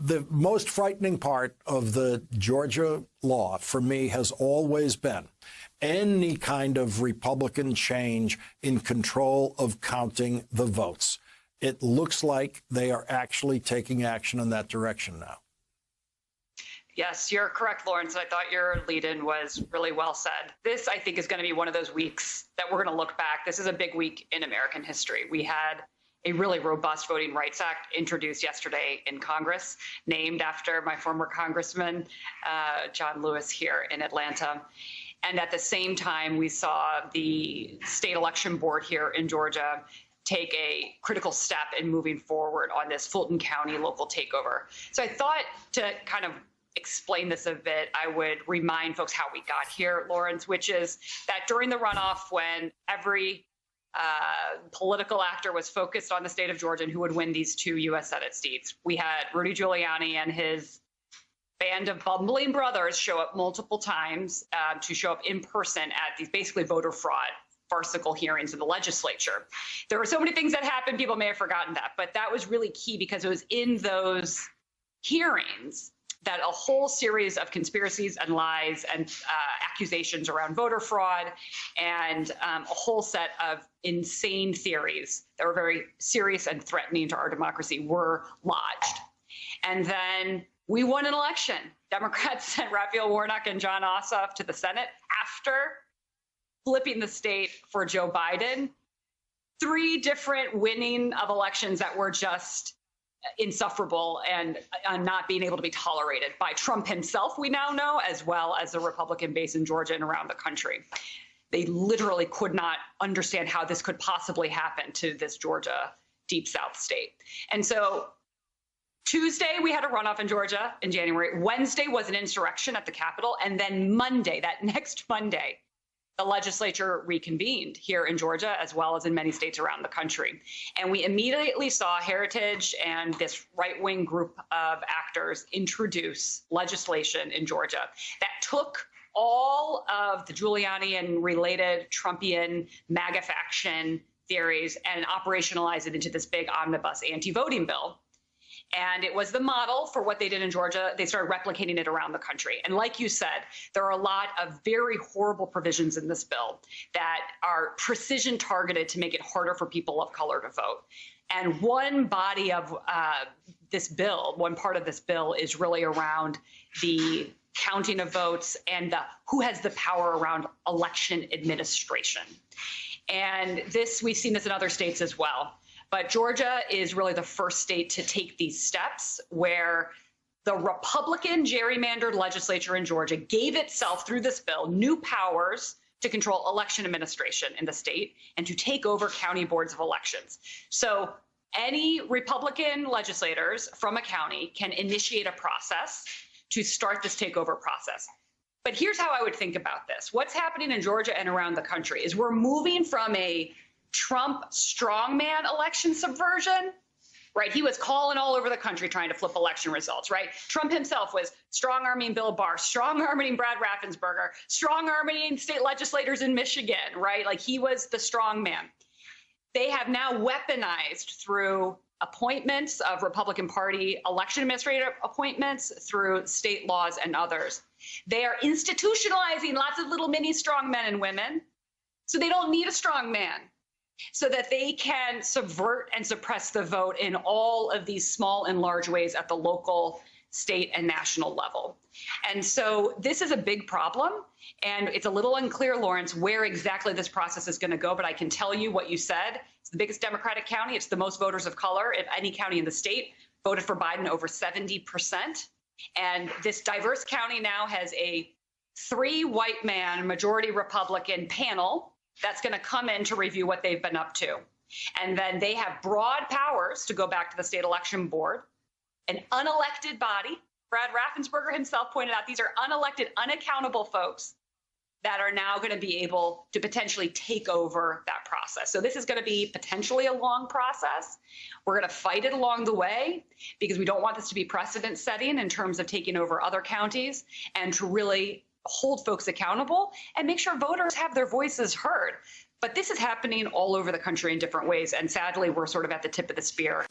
The most frightening part of the Georgia law for me has always been any kind of Republican change in control of counting the votes. It looks like they are actually taking action in that direction now. Yes, you're correct, Lawrence. I thought your lead-in was really well said. This, I think, is going to be one of those weeks that we're going to look back. This is a big week in American history. We had a really robust Voting Rights Act introduced yesterday in Congress, named after my former congressman, John Lewis, here in Atlanta. And at the same time, we saw the state election board here in Georgia take a critical step in moving forward on this Fulton County local takeover. So I thought to kind of explain this a bit, I would remind folks how we got here, Lawrence, which is that during the runoff, when every political actor was focused on the state of Georgia and who would win these 2 U.S. Senate seats, we had Rudy Giuliani and his band of bumbling brothers show up multiple times to show up in person at these basically voter fraud farcical hearings in the legislature. There were so many things that happened, people may have forgotten that, but that was really key because it was in those hearings that a whole series of conspiracies and lies and accusations around voter fraud and a whole set of insane theories that were very serious and threatening to our democracy were lodged. And then we won an election. Democrats sent Raphael Warnock and John Ossoff to the Senate after flipping the state for Joe Biden. 3 different winning of elections that were just insufferable and not being able to be tolerated by Trump himself, we now know, as well as the Republican base in Georgia and around the country. They literally could not understand how this could possibly happen to this Georgia deep South state. And so Tuesday, we had a runoff in Georgia in January. Wednesday was an insurrection at the Capitol. And then Monday, that next Monday, the legislature reconvened here in Georgia, as well as in many states around the country. And we immediately saw Heritage and this right-wing group of actors introduce legislation in Georgia that took all of the Giuliani and related Trumpian MAGA faction theories and operationalized it into this big omnibus anti-voting bill. And it was the model for what they did in Georgia. They started replicating it around the country. And like you said, there are a lot of very horrible provisions in this bill that are precision targeted to make it harder for people of color to vote. And one body of this bill, one part of this bill is really around the counting of votes and who has the power around election administration. And this, we've seen this in other states as well. But Georgia is really the first state to take these steps where the Republican gerrymandered legislature in Georgia gave itself, through this bill, new powers to control election administration in the state and to take over county boards of elections. So any Republican legislators from a county can initiate a process to start this takeover process. But here's how I would think about this. What's happening in Georgia and around the country is we're moving from a Trump strongman election subversion, right? He was calling all over the country trying to flip election results, right? Trump himself was strong-arming Bill Barr, strong-arming Brad Raffensperger, strong-arming state legislators in Michigan, right? Like he was the strongman. They have now weaponized through appointments of Republican Party election administrator appointments, through state laws and others. They are institutionalizing lots of little mini strong men and women, so they don't need a strong man, so that they can subvert and suppress the vote in all of these small and large ways at the local, state, and national level. And so this is a big problem, and it's a little unclear, Lawrence, where exactly this process is going to go, but I can tell you what you said. It's the biggest Democratic county. It's the most voters of color of any county in the state. Voted for Biden over 70%. And this diverse county now has a 3 white man, majority Republican panel that's going to come in to review what they've been up to. And then they have broad powers to go back to the state election board, an unelected body. Brad Raffensperger himself pointed out these are unelected, unaccountable folks that are now going to be able to potentially take over that process. So this is going to be potentially a long process. We're going to fight it along the way because we don't want this to be precedent setting in terms of taking over other counties, and to really hold folks accountable and make sure voters have their voices heard. But this is happening all over the country in different ways. And sadly, we're sort of at the tip of the spear.